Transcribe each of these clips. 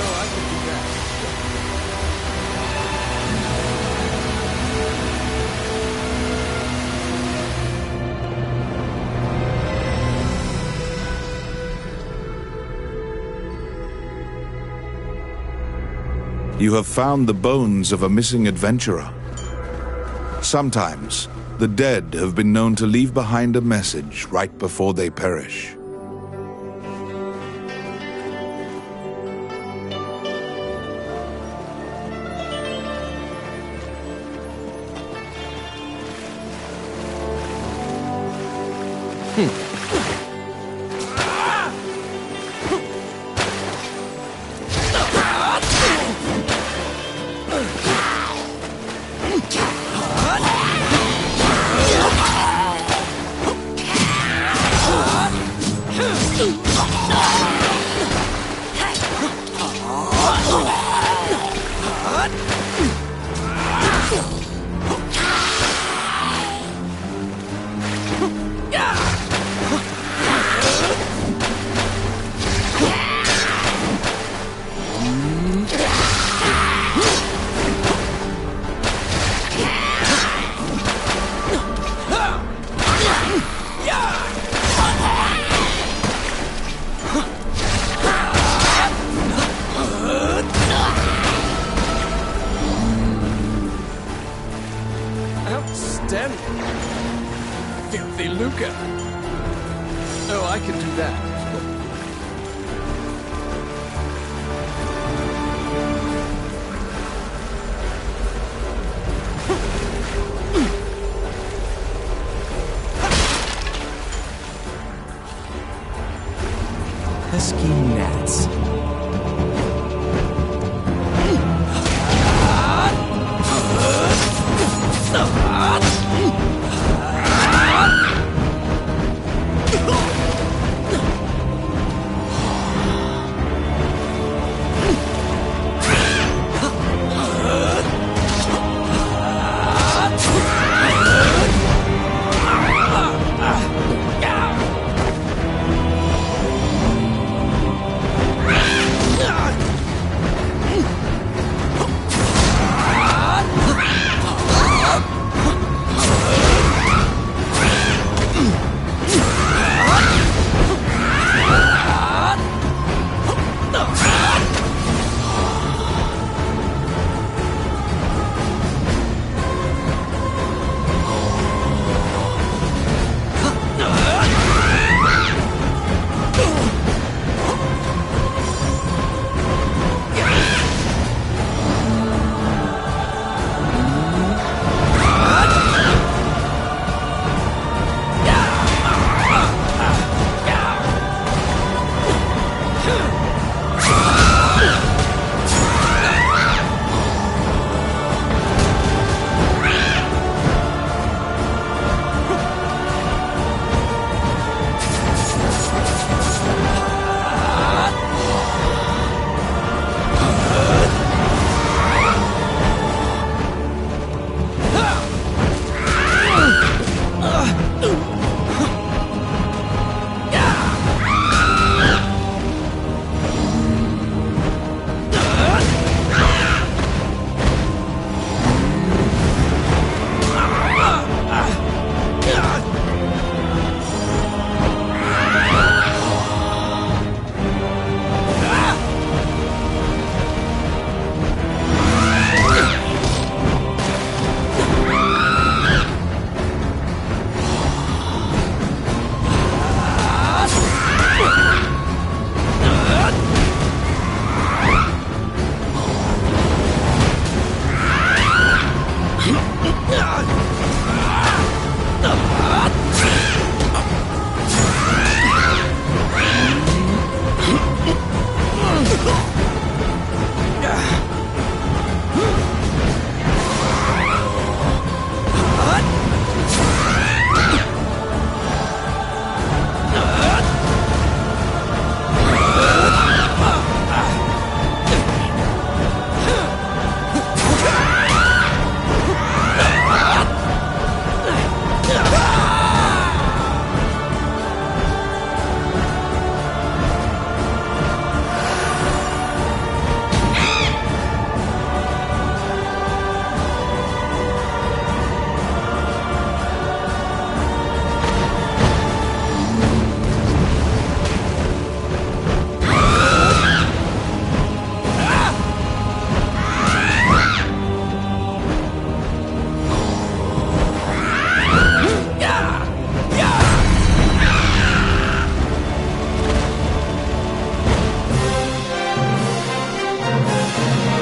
Oh, I can do that. You have found the bones of a missing adventurer. Sometimes, the dead have been known to leave behind a message right before they perish. Outstanding. Filthy lucre. Oh, I can do that. Pesky gnats.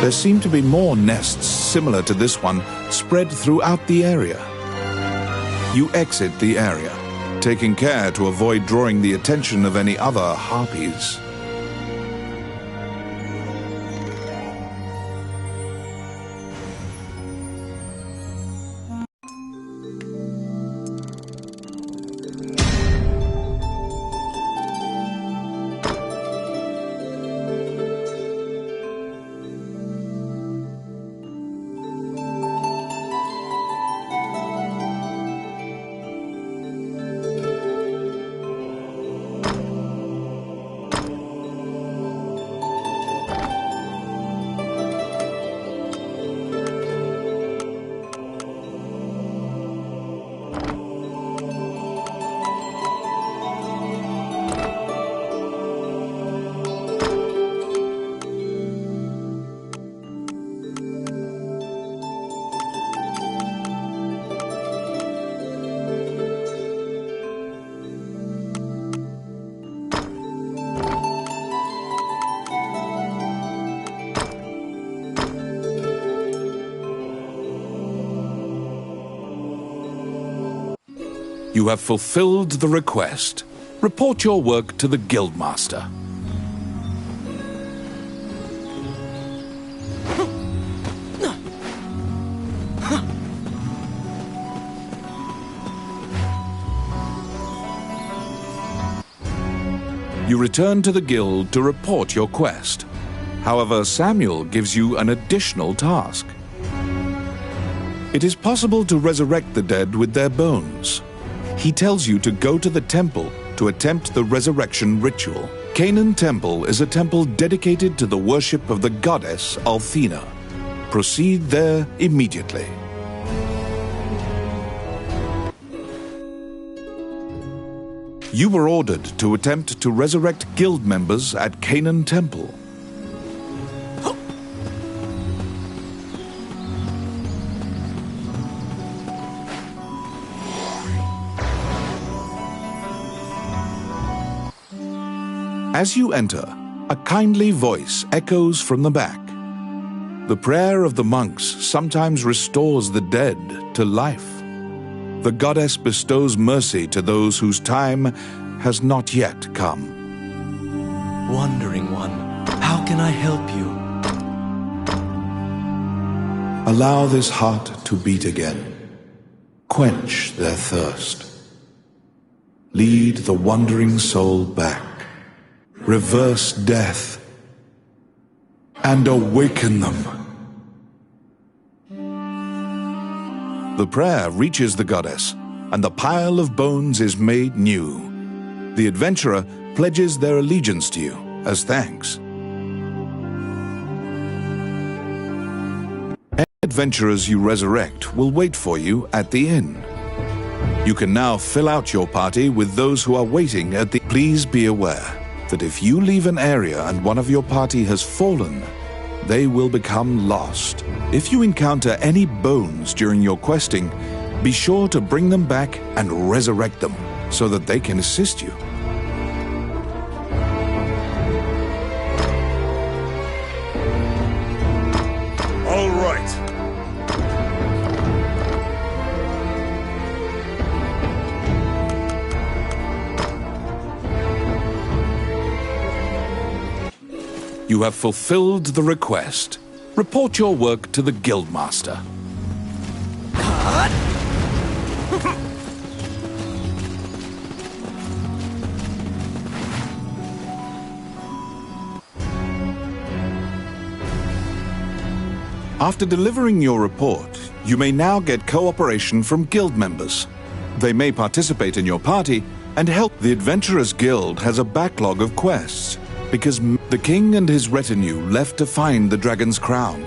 There seem to be more nests similar to this one spread throughout the area. You exit the area, taking care to avoid drawing the attention of any other harpies. You have fulfilled the request. Report your work to the Guildmaster. You return to the guild to report your quest. However, Samuel gives you an additional task. It is possible to resurrect the dead with their bones. He tells you to go to the temple to attempt the resurrection ritual. Canaan Temple is a temple dedicated to the worship of the goddess Althena. Proceed there immediately. You were ordered to attempt to resurrect guild members at Canaan Temple. As you enter, a kindly voice echoes from the back. The prayer of the monks sometimes restores the dead to life. The goddess bestows mercy to those whose time has not yet come. Wandering One, how can I help you? Allow this heart to beat again. Quench their thirst. Lead the wandering soul back. Reverse death. And awaken them. The prayer reaches the goddess, and the pile of bones is made new. The adventurer pledges their allegiance to you as thanks. Any adventurers you resurrect will wait for you at the inn. You can now fill out your party with those who are waiting at the... Please be aware that if you leave an area and one of your party has fallen, they will become lost. If you encounter any bones during your questing, be sure to bring them back and resurrect them so that they can assist you. All right. You have fulfilled the request. Report your work to the Guildmaster. After delivering your report, you may now get cooperation from guild members. They may participate in your party and help. The Adventurers Guild has a backlog of quests, because the king and his retinue left to find the dragon's crown.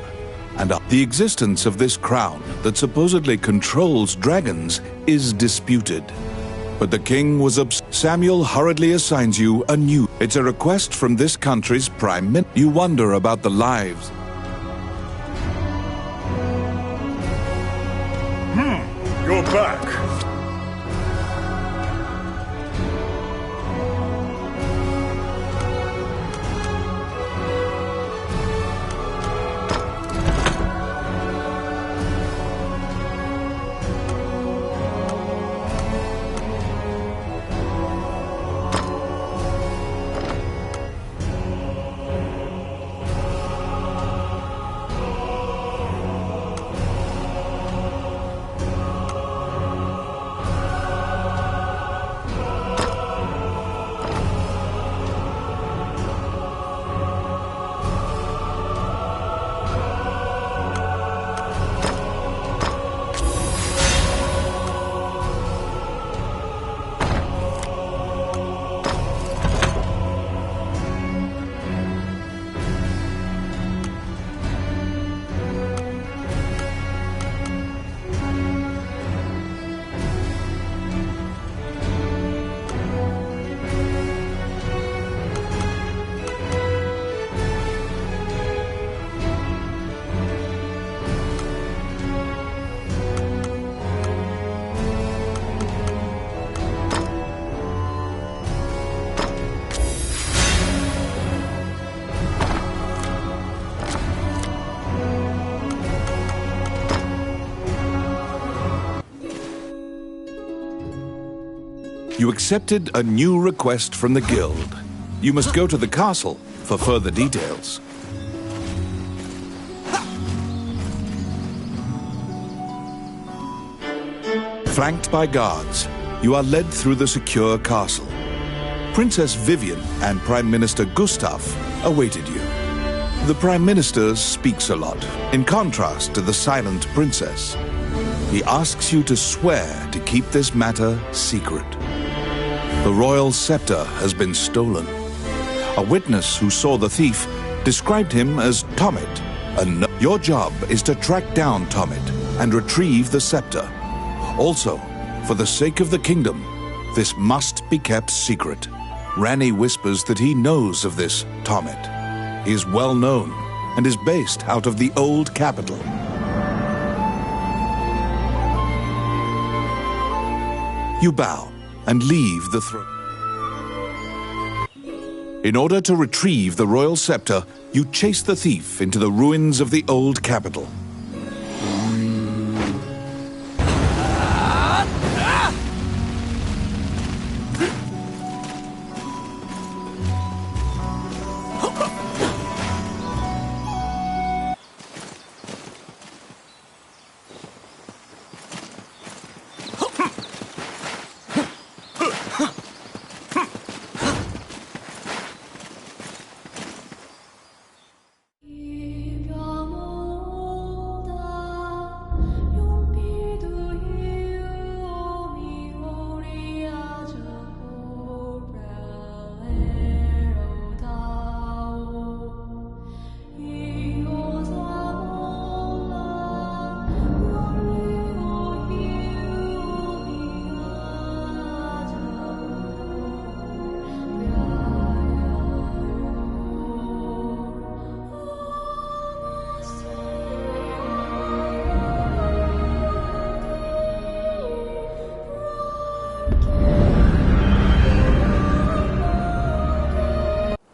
And the existence of this crown that supposedly controls dragons is disputed. But the king was Samuel hurriedly assigns you a new... It's a request from this country's prime minister. You wonder about the lives. You're back. You accepted a new request from the guild. You must go to the castle for further details. Flanked by guards, you are led through the secure castle. Princess Vivian and Prime Minister Gustav awaited you. The Prime Minister speaks a lot, in contrast to the silent princess. He asks you to swear to keep this matter secret. The royal scepter has been stolen. A witness who saw the thief described him as Tommet. Your job is to track down Tommet and retrieve the scepter. Also, for the sake of the kingdom, this must be kept secret. Ranni whispers that he knows of this Tommet. He is well known and is based out of the old capital. You bow and leave the throne. In order to retrieve the royal scepter, you chase the thief into the ruins of the old capital.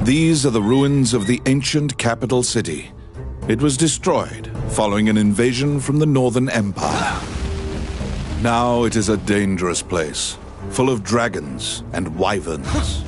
These are the ruins of the ancient capital city. It was destroyed following an invasion from the Northern Empire. Now it is a dangerous place, full of dragons and wyverns.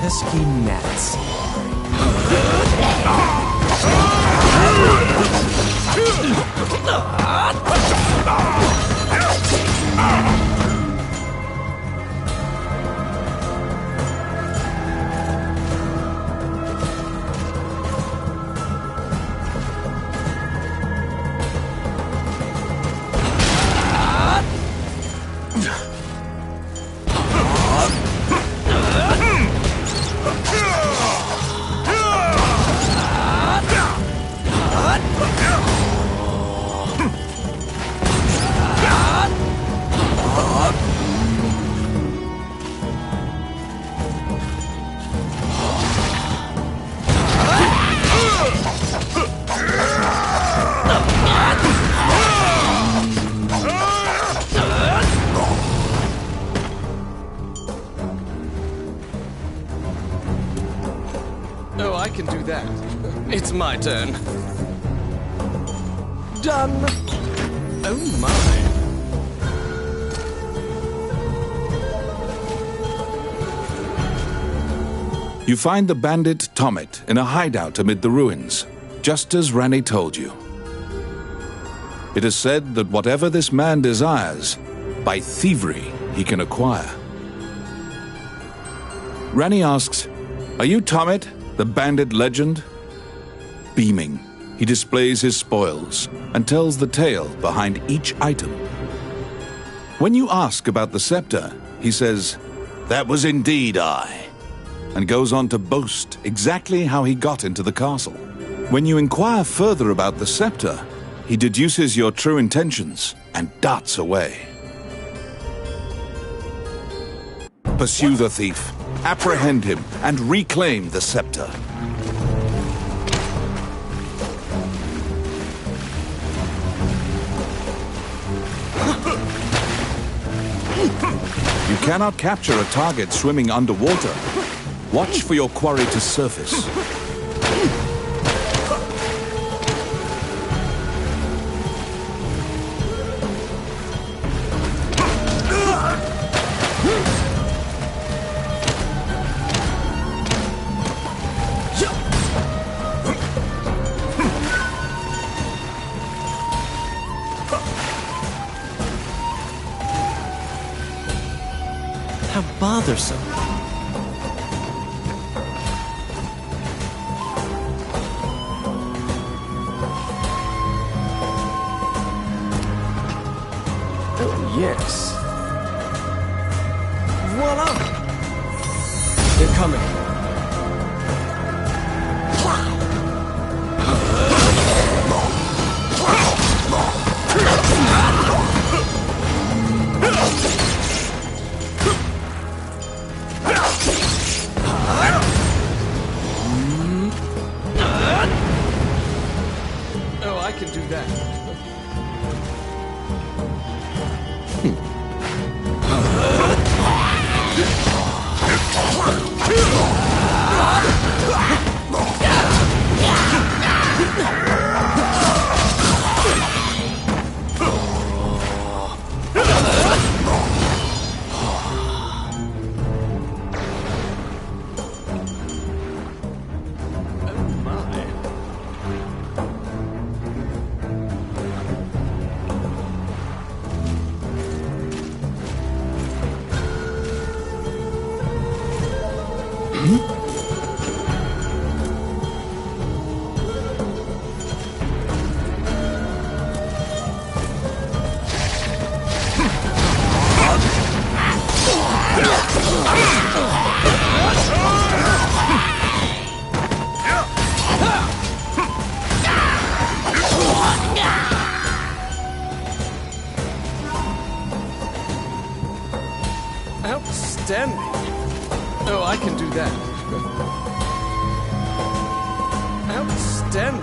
Pesky gnats. Oh, I can do that. It's my turn. Done. Oh my. You find the bandit Tommet in a hideout amid the ruins, just as Ranni told you. It is said that whatever this man desires, by thievery he can acquire. Ranni asks, "Are you Tommet, the bandit legend?" Beaming, he displays his spoils and tells the tale behind each item. When you ask about the scepter, he says, "That was indeed I," and goes on to boast exactly how he got into the castle. When you inquire further about the scepter, He deduces your true intentions and darts away. Pursue the thief, apprehend him, and reclaim the scepter. You cannot capture a target swimming underwater. Watch for your quarry to surface. How bothersome. Oh, yes. Voila! They're coming. Oh, I can do that. Oh my. Outstanding. Oh, I can do that. Outstanding.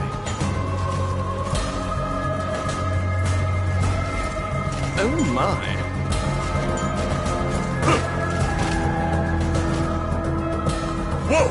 Oh my. Whoa!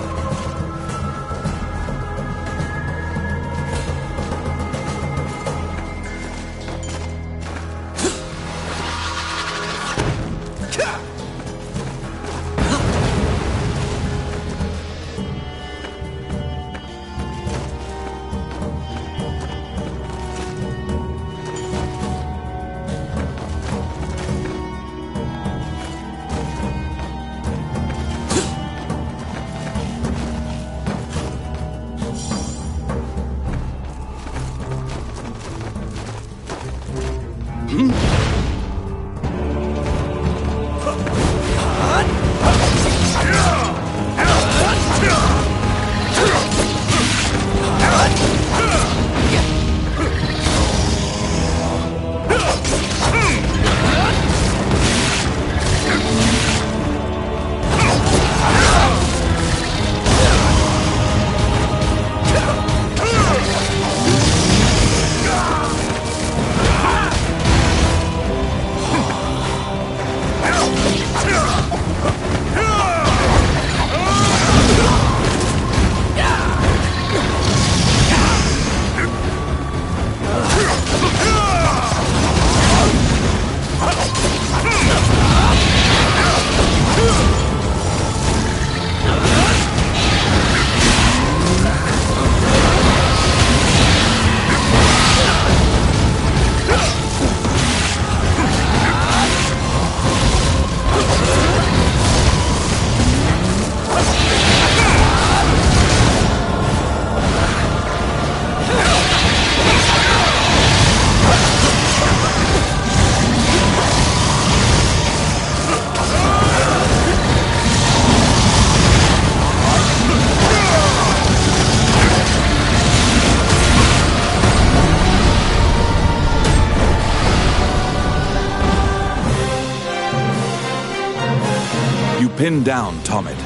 pin down Tommet,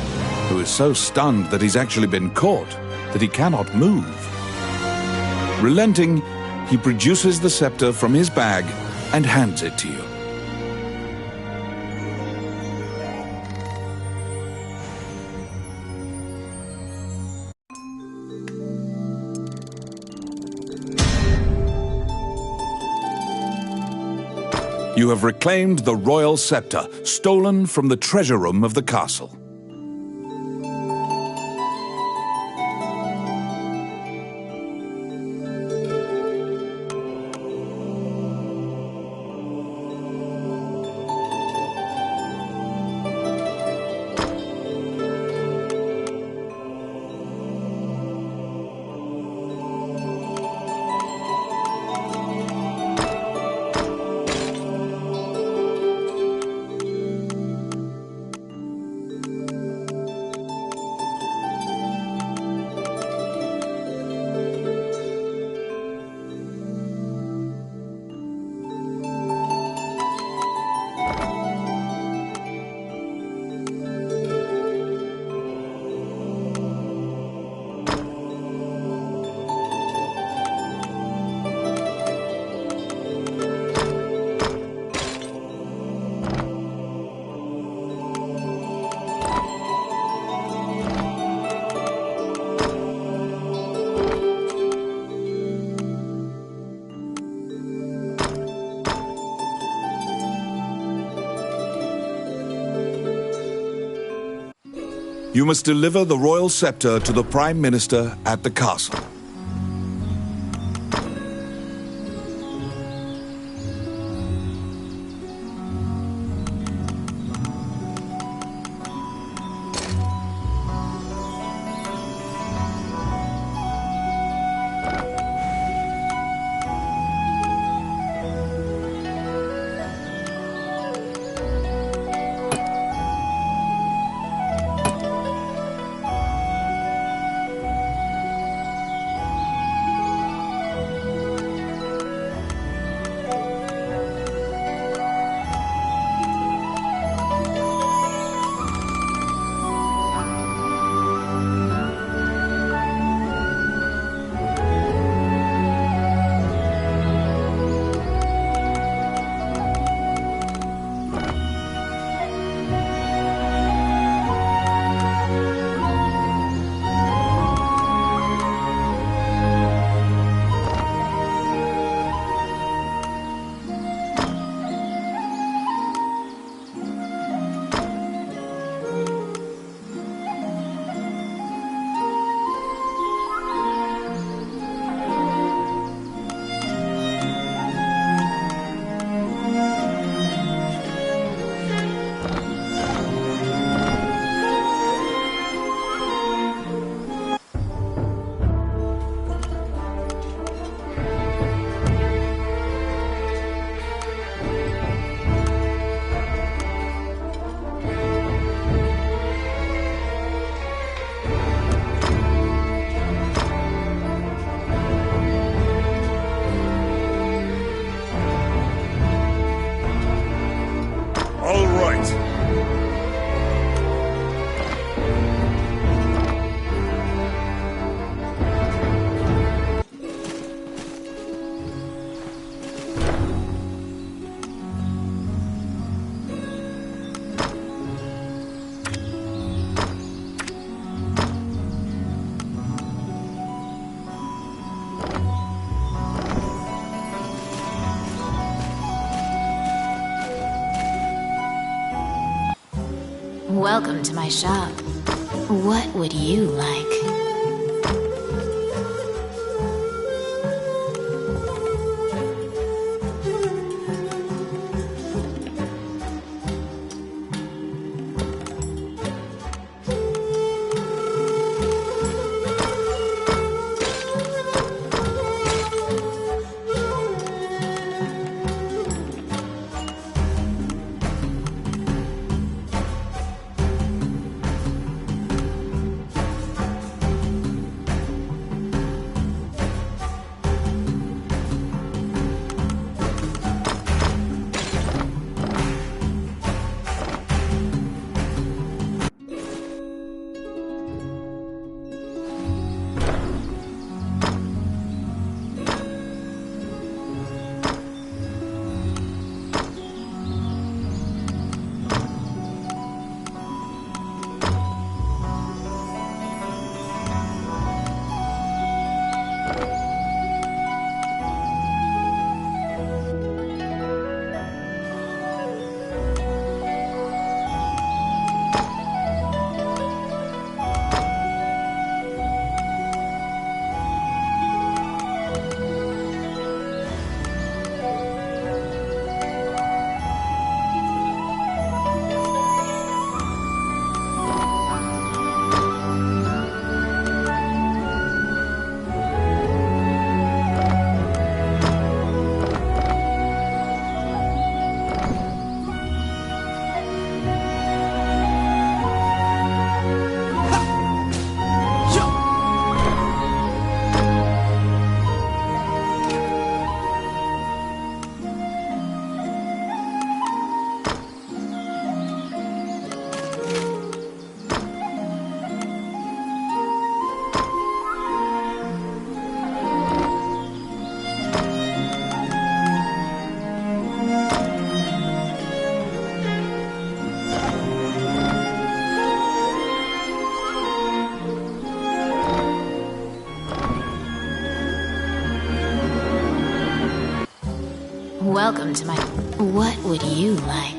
who is so stunned that he's actually been caught that he cannot move. Relenting, he produces the scepter from his bag and hands it to you. You have reclaimed the royal scepter, stolen from the treasure room of the castle. You must deliver the royal scepter to the Prime Minister at the castle. Welcome to my shop. What would you like? Welcome to my... What would you like?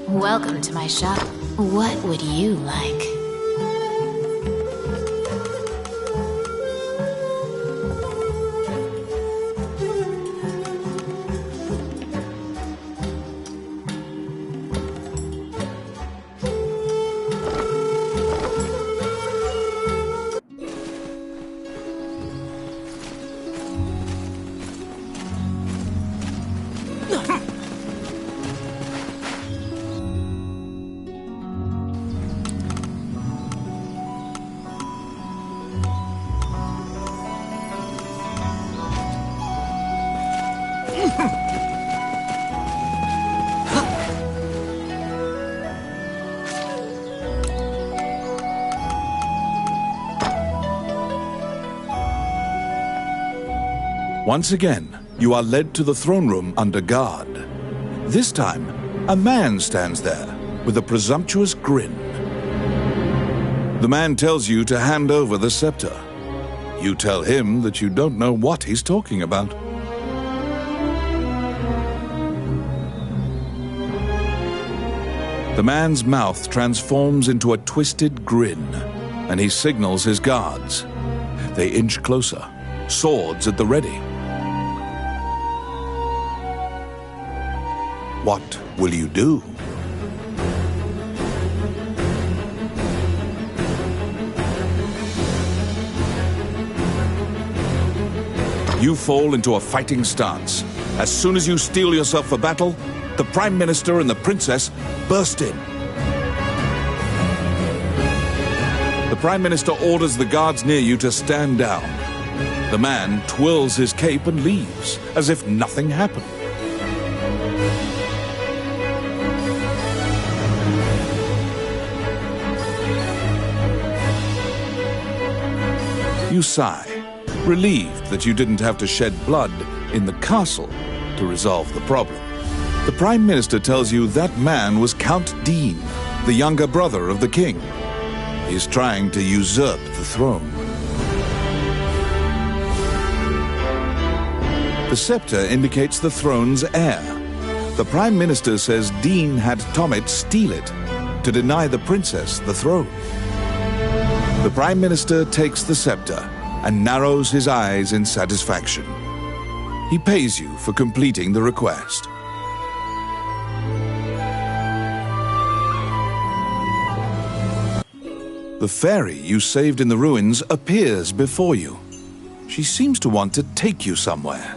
Welcome to my shop. What would you like? Once again, you are led to the throne room under guard. This time, a man stands there with a presumptuous grin. The man tells you to hand over the scepter. You tell him that you don't know what he's talking about. The man's mouth transforms into a twisted grin, and he signals his guards. They inch closer, swords at the ready. What will you do? You fall into a fighting stance. As soon as you steel yourself for battle, the Prime Minister and the Princess burst in. The Prime Minister orders the guards near you to stand down. The man twirls his cape and leaves, as if nothing happened. You sigh, relieved that you didn't have to shed blood in the castle to resolve the problem. The Prime Minister tells you that man was Count Dean, the younger brother of the king. He's trying to usurp the throne. The scepter indicates the throne's heir. The Prime Minister says Dean had Tommet steal it to deny the princess the throne. The Prime Minister takes the scepter and narrows his eyes in satisfaction. He pays you for completing the request. The fairy you saved in the ruins appears before you. She seems to want to take you somewhere.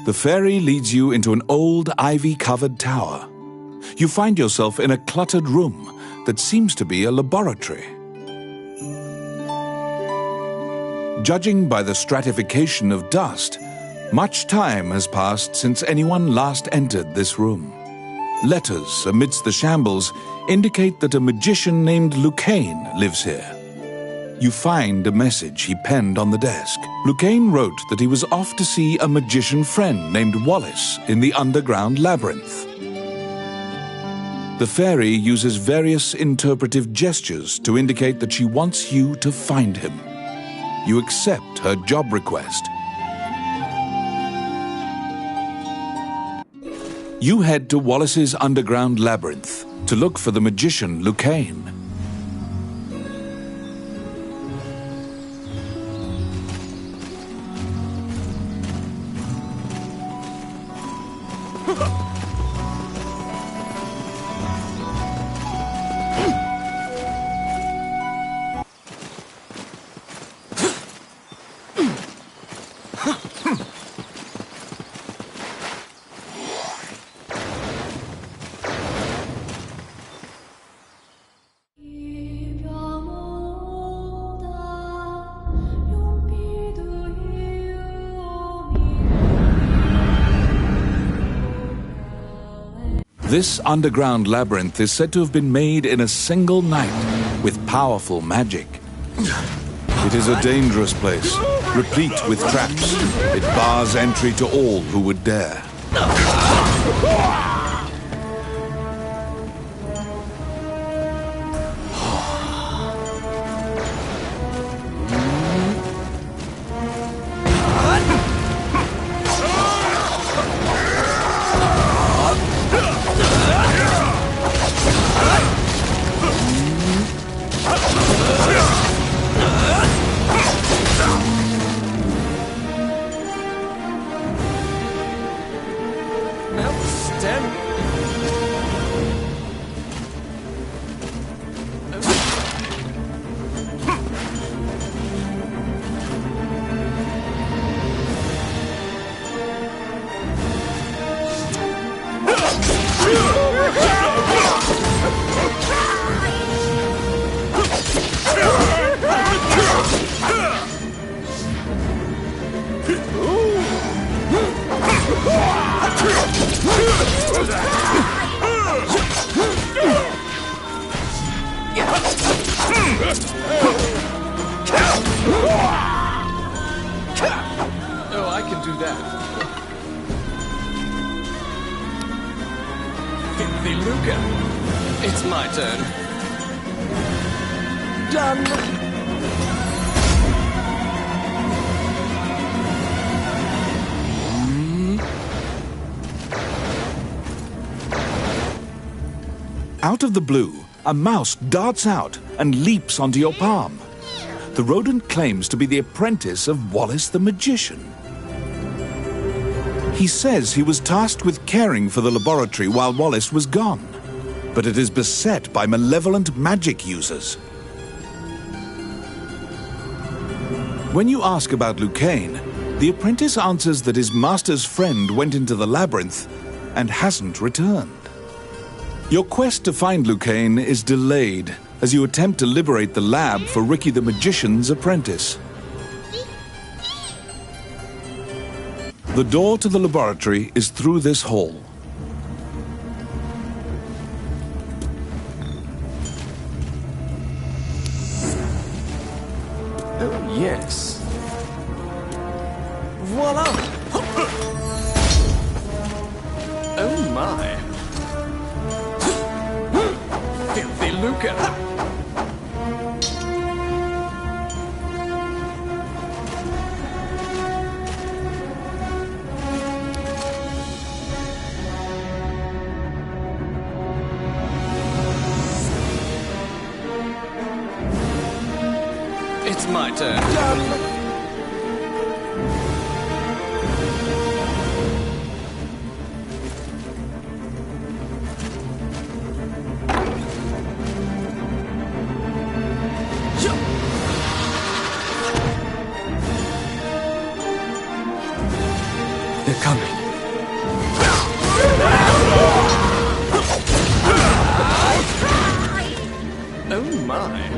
The fairy leads you into an old ivy-covered tower. You find yourself in a cluttered room that seems to be a laboratory. Judging by the stratification of dust, much time has passed since anyone last entered this room. Letters amidst the shambles indicate that a magician named Lucane lives here. You find a message he penned on the desk. Lucane wrote that he was off to see a magician friend named Wallace in the underground labyrinth. The fairy uses various interpretive gestures to indicate that she wants you to find him. You accept her job request. You head to Wallace's underground labyrinth to look for the magician Lucane. This underground labyrinth is said to have been made in a single night with powerful magic. It is a dangerous place, replete with traps. It bars entry to all who would dare. Oh, I can do that. The Luca. It's my turn. Done. Out of the blue, a mouse darts out and leaps onto your palm. The rodent claims to be the apprentice of Wallace the Magician. He says he was tasked with caring for the laboratory while Wallace was gone, but it is beset by malevolent magic users. When you ask about Lucane, the apprentice answers that his master's friend went into the labyrinth and hasn't returned. Your quest to find Lucane is delayed as you attempt to liberate the lab for Ricky the Magician's apprentice. The door to the laboratory is through this hall. Oh, yes. Voila! Oh my. Filthy Luca. It's my turn. Done. They're coming. Oh my.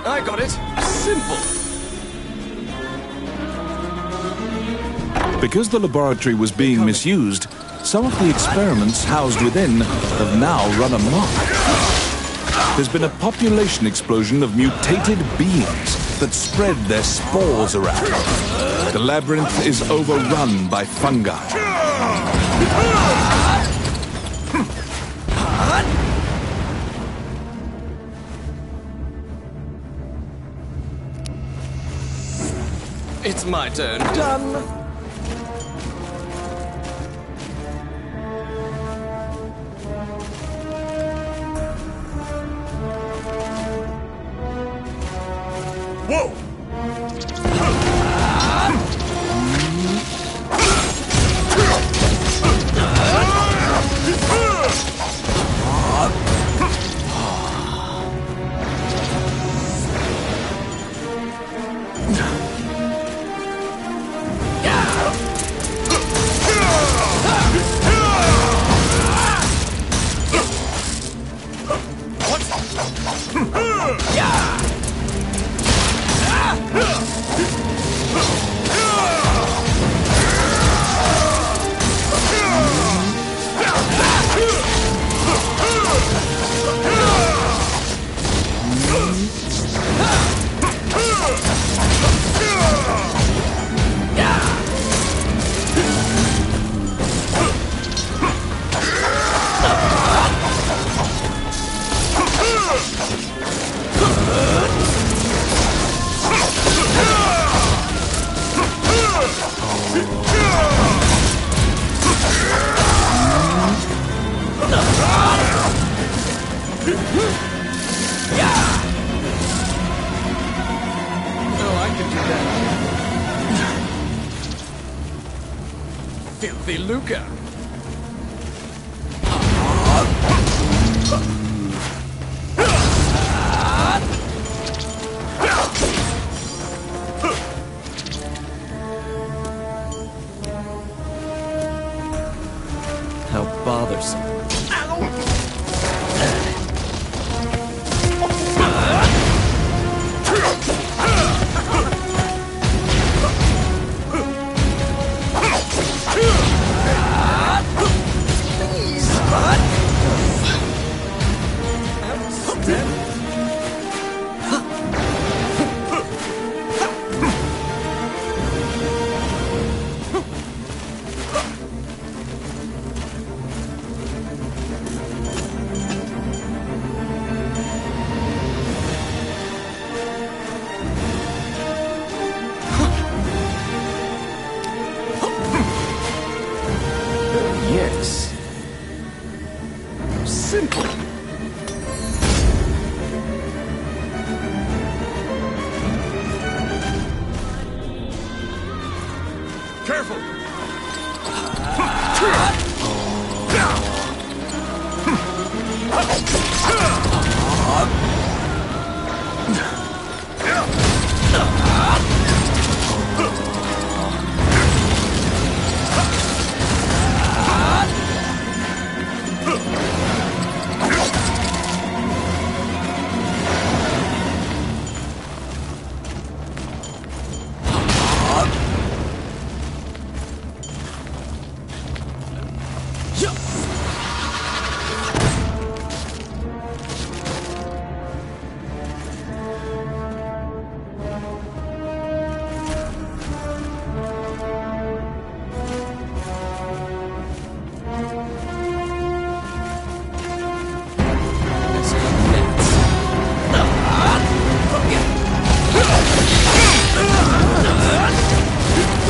I got it. Simple. Because the laboratory was being misused, some of the experiments housed within have now run amok. There's been a population explosion of mutated beings that spread their spores around. The labyrinth is overrun by fungi. It's my turn. Done. Whoa! Oh, I can do that. Filthy Luca. How bothersome. Yes. Simple. Careful!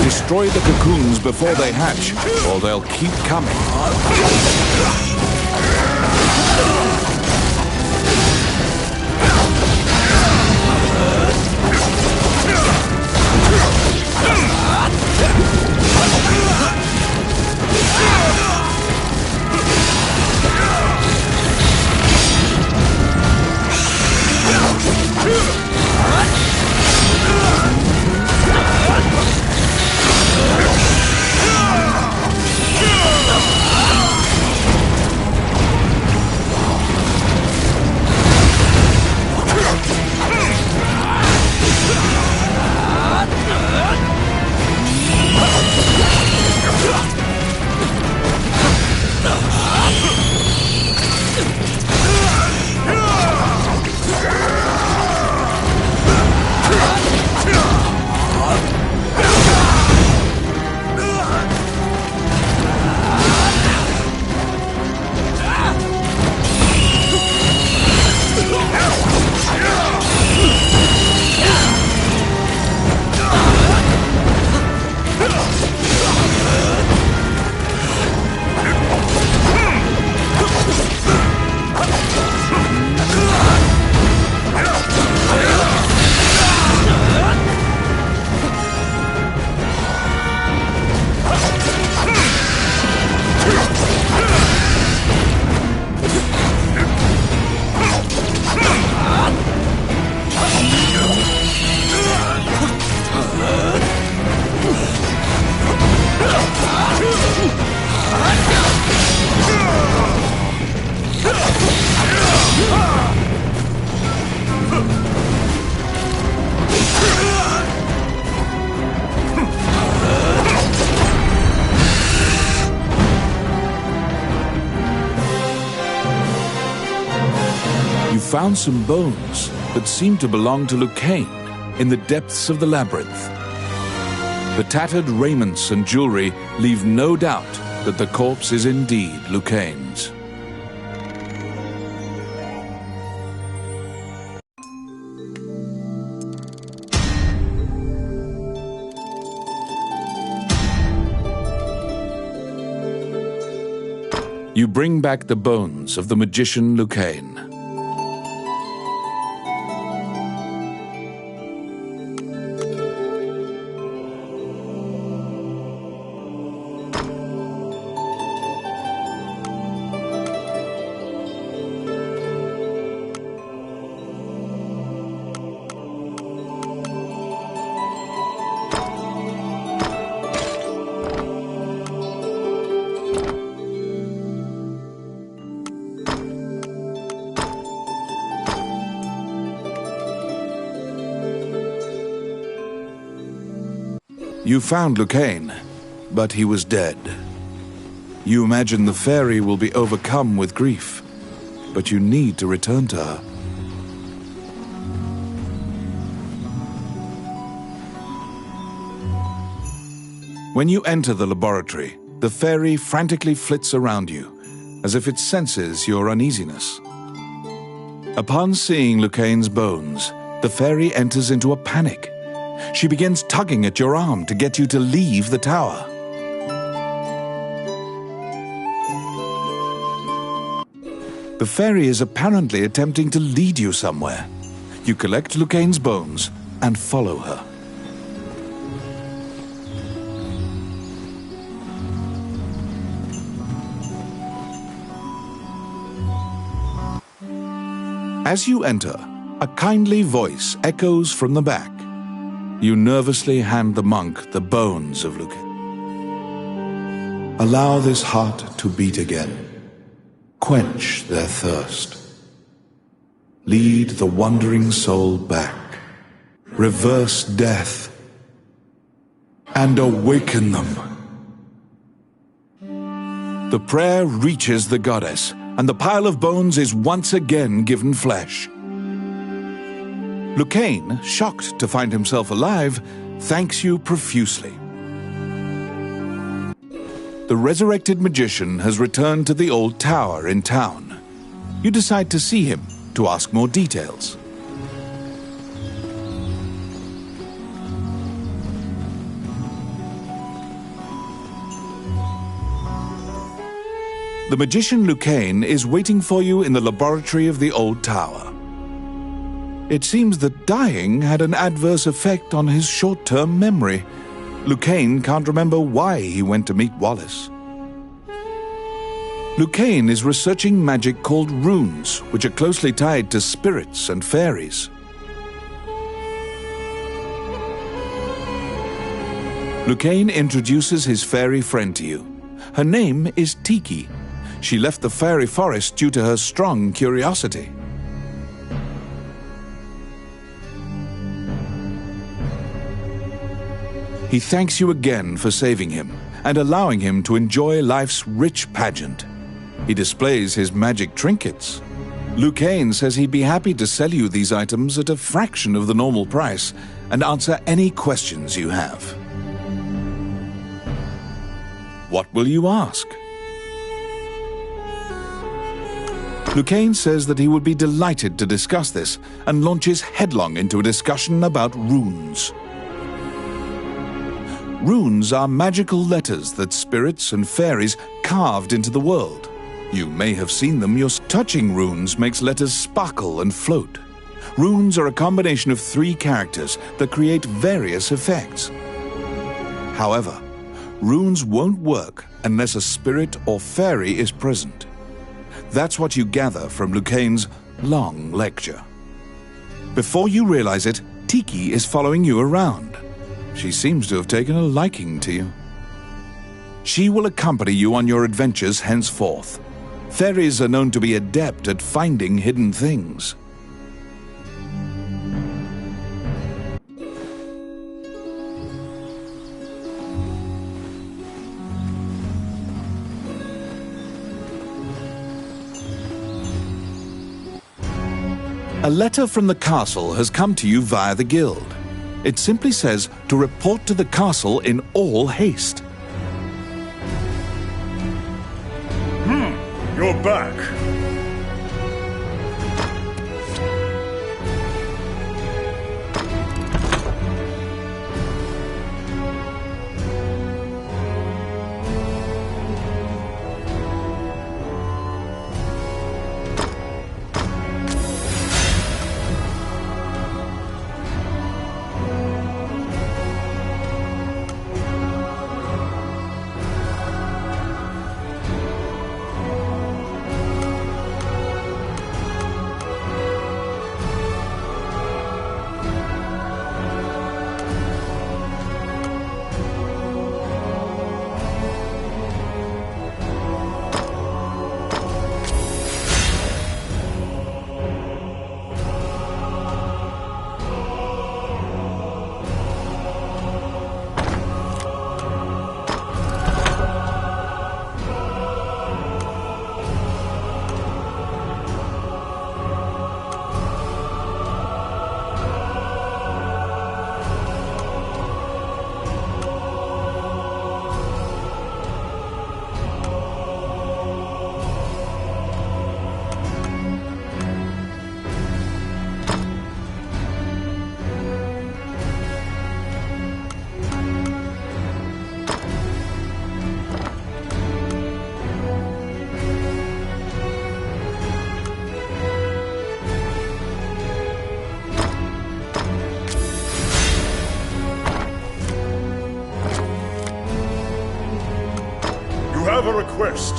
Destroy the cocoons before they hatch, or they'll keep coming. found some bones that seem to belong to Lucane in the depths of the labyrinth. The tattered raiments and jewelry leave no doubt that the corpse is indeed Lucane's. You bring back the bones of the magician Lucane. You found Lucane, but he was dead. You imagine the fairy will be overcome with grief, but you need to return to her. When you enter the laboratory, the fairy frantically flits around you, as if it senses your uneasiness. Upon seeing Lucane's bones, the fairy enters into a panic. She begins tugging at your arm to get you to leave the tower. The fairy is apparently attempting to lead you somewhere. You collect Lucane's bones and follow her. As you enter, a kindly voice echoes from the back. You nervously hand the monk the bones of Lucane. Allow this heart to beat again. Quench their thirst. Lead the wandering soul back. Reverse death. And awaken them. The prayer reaches the goddess, and the pile of bones is once again given flesh. Lucane, shocked to find himself alive, thanks you profusely. The resurrected magician has returned to the old tower in town. You decide to see him to ask more details. The magician Lucane is waiting for you in the laboratory of the old tower. It seems that dying had an adverse effect on his short-term memory. Lucane can't remember why he went to meet Wallace. Lucane is researching magic called runes, which are closely tied to spirits and fairies. Lucane introduces his fairy friend to you. Her name is Tiki. She left the fairy forest due to her strong curiosity. He thanks you again for saving him and allowing him to enjoy life's rich pageant. He displays his magic trinkets. Lucane says he'd be happy to sell you these items at a fraction of the normal price and answer any questions you have. What will you ask? Lucane says that he would be delighted to discuss this and launches headlong into a discussion about runes. Runes are magical letters that spirits and fairies carved into the world. You may have seen them. Your touching runes makes letters sparkle and float. Runes are a combination of 3 characters that create various effects. However, runes won't work unless a spirit or fairy is present. That's what you gather from Lucane's long lecture. Before you realize it, Tiki is following you around. She seems to have taken a liking to you. She will accompany you on your adventures henceforth. Fairies are known to be adept at finding hidden things. A letter from the castle has come to you via the guild. It simply says to report to the castle in all haste. You're back. I have a request.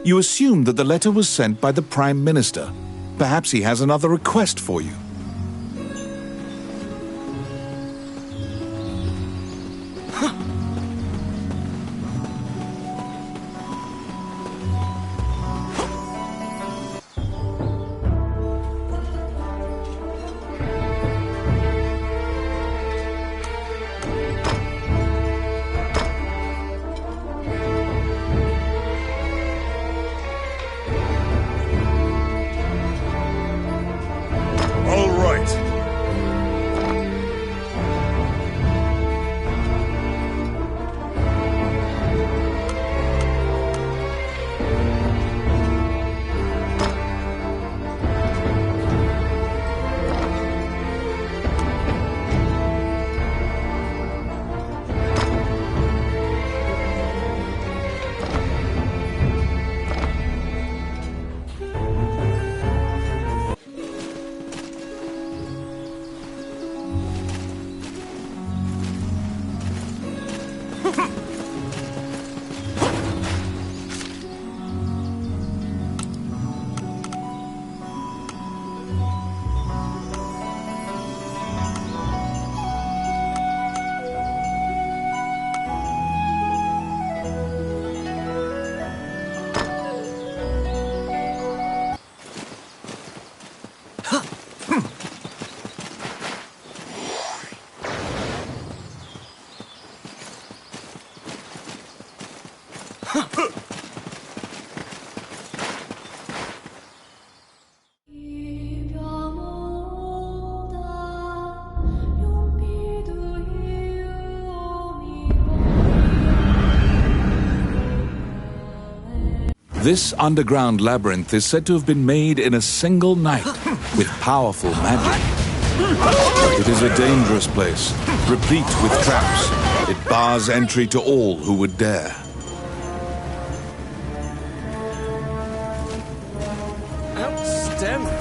You assume that the letter was sent by the Prime Minister. Perhaps he has another request for you. This underground labyrinth is said to have been made in a single night with powerful magic. It is a dangerous place, replete with traps. It bars entry to all who would dare. Outstanding.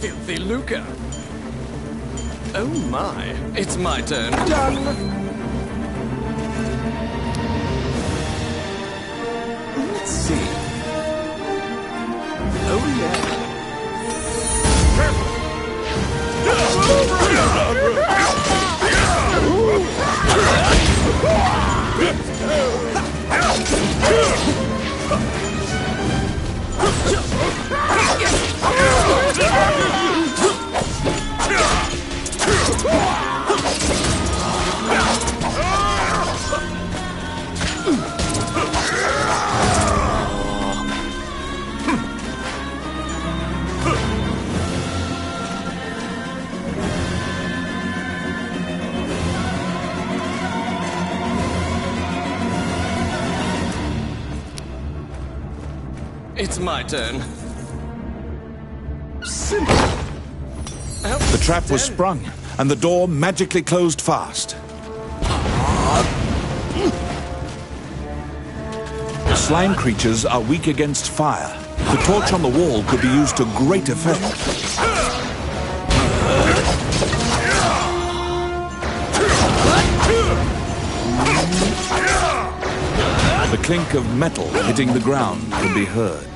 filthy lucre. Oh my, it's my turn. Done! Let's see. Oh yeah. It's my turn. Simple. The trap was sprung, and the door magically closed fast. Slime creatures are weak against fire. The torch on the wall could be used to great effect. The clink of metal hitting the ground could be heard.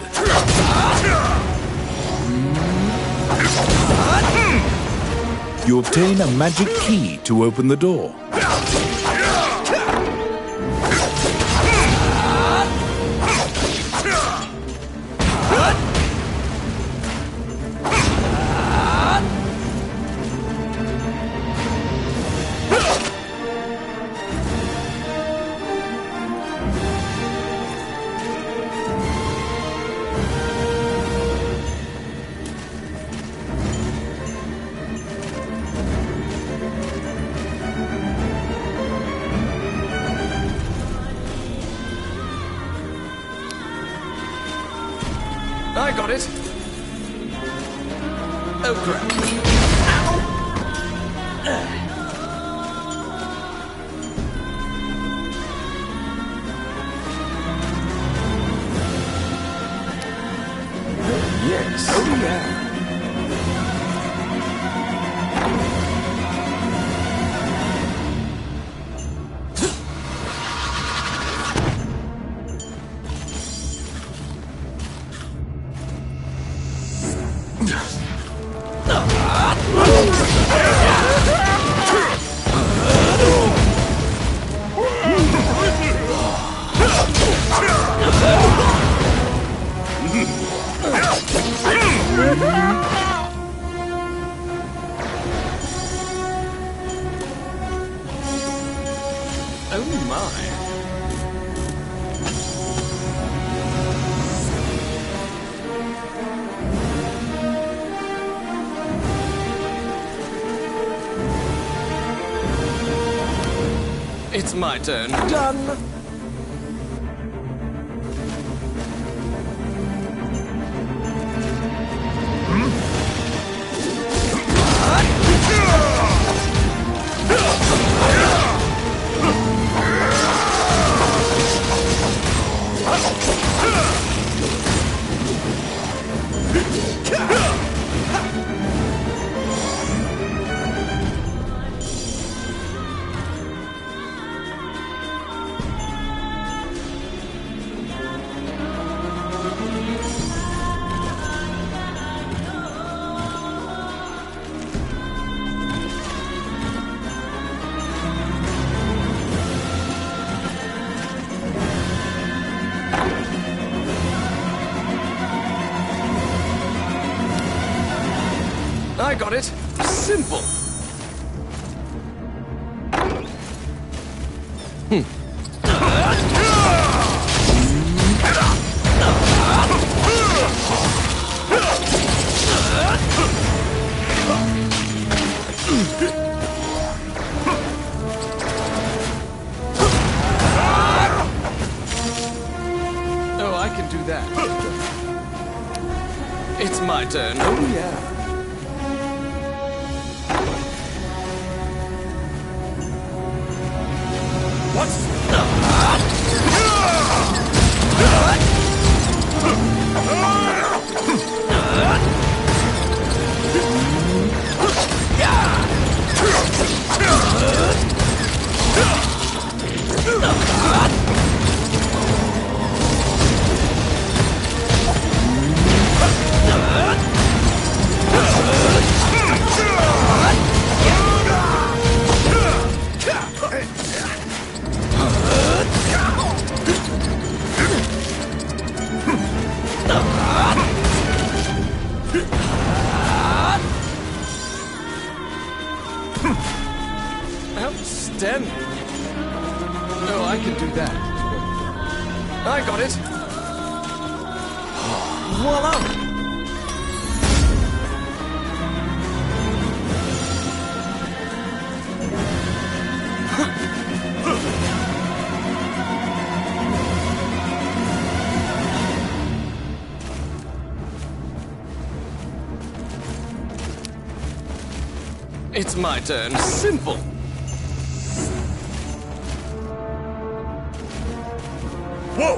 You obtain a magic key to open the door. I got it. Oh crap. Yes. Oh yeah. Oh my. It's my turn. Done! I got it. Simple. Oh, I can do that. It's my turn. Oh, yeah. 10. Oh, I can do that. I got it. Voila! It's my turn. Simple. Whoa!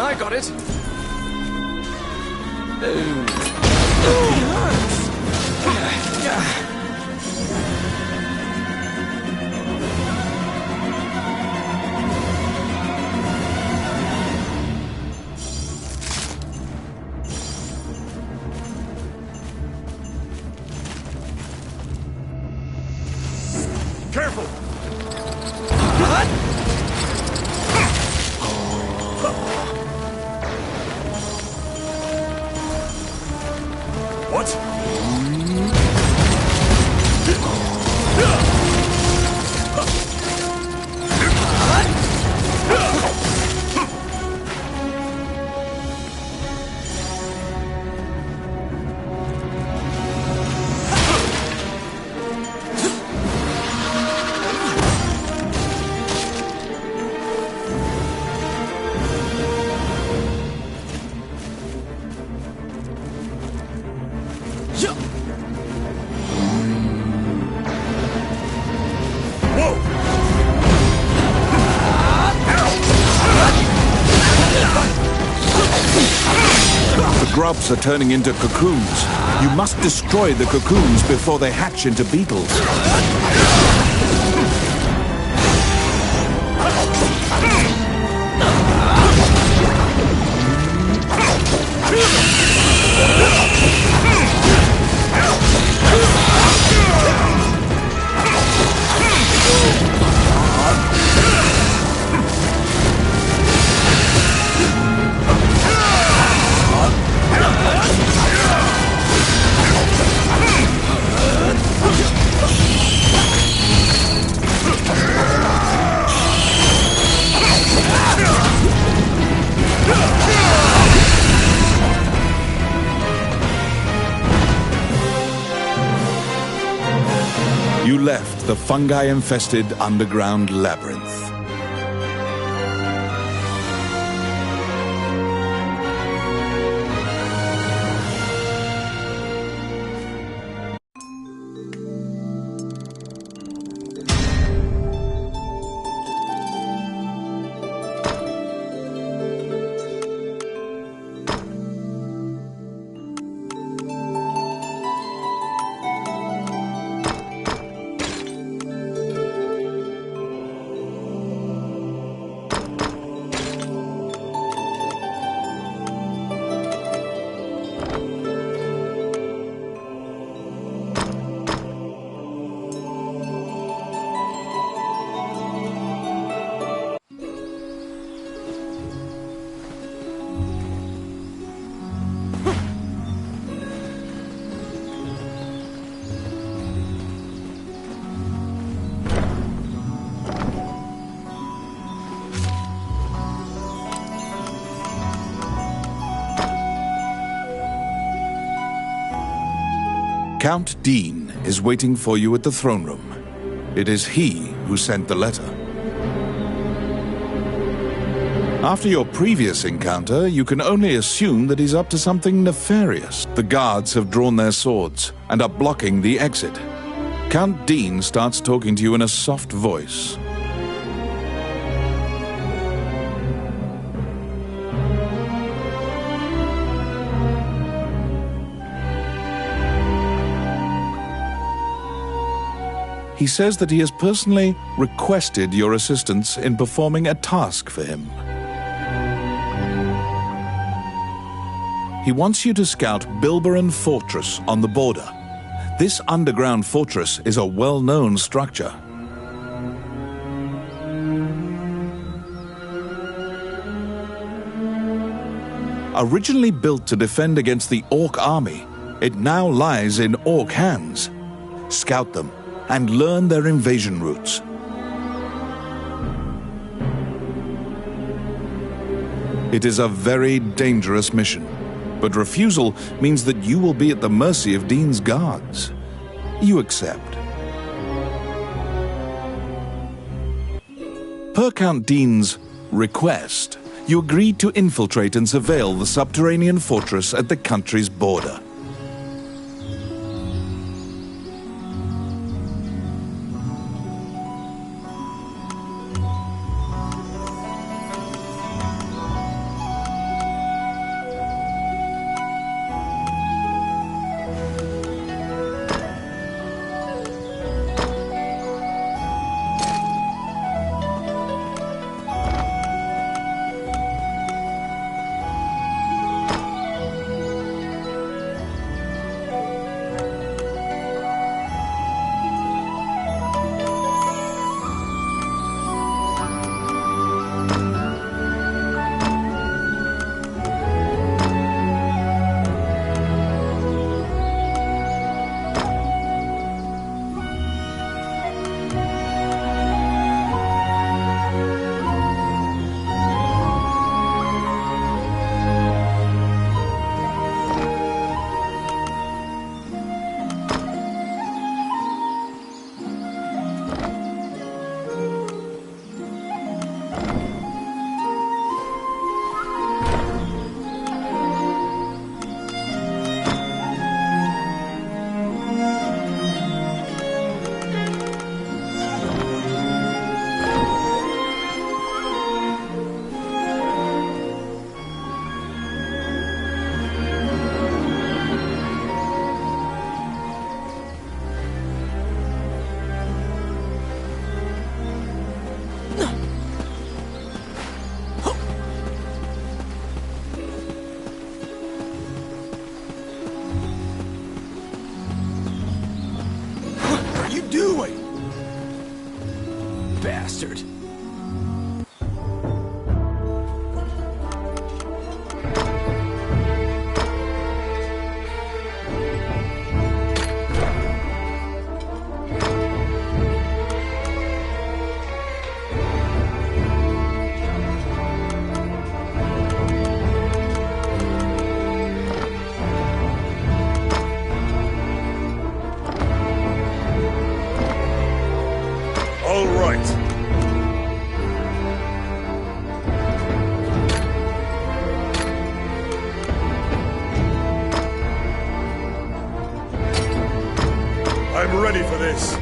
I got it. Careful! What? The grubs are turning into cocoons. You must destroy the cocoons before they hatch into beetles. You left the fungi-infested underground labyrinth. Count Dean is waiting for you at the throne room. It is he who sent the letter. After your previous encounter, you can only assume that he's up to something nefarious. The guards have drawn their swords and are blocking the exit. Count Dean starts talking to you in a soft voice. He says that he has personally requested your assistance in performing a task for him. He wants you to scout Bilberan Fortress on the border. This underground fortress is a well-known structure. Originally built to defend against the Orc army, it now lies in Orc hands. Scout them and learn their invasion routes. It is a very dangerous mission, but refusal means that you will be at the mercy of Dean's guards. You accept. Per Count Dean's request, you agreed to infiltrate and surveil the subterranean fortress at the country's border. Bastard. All right. I'm ready for this.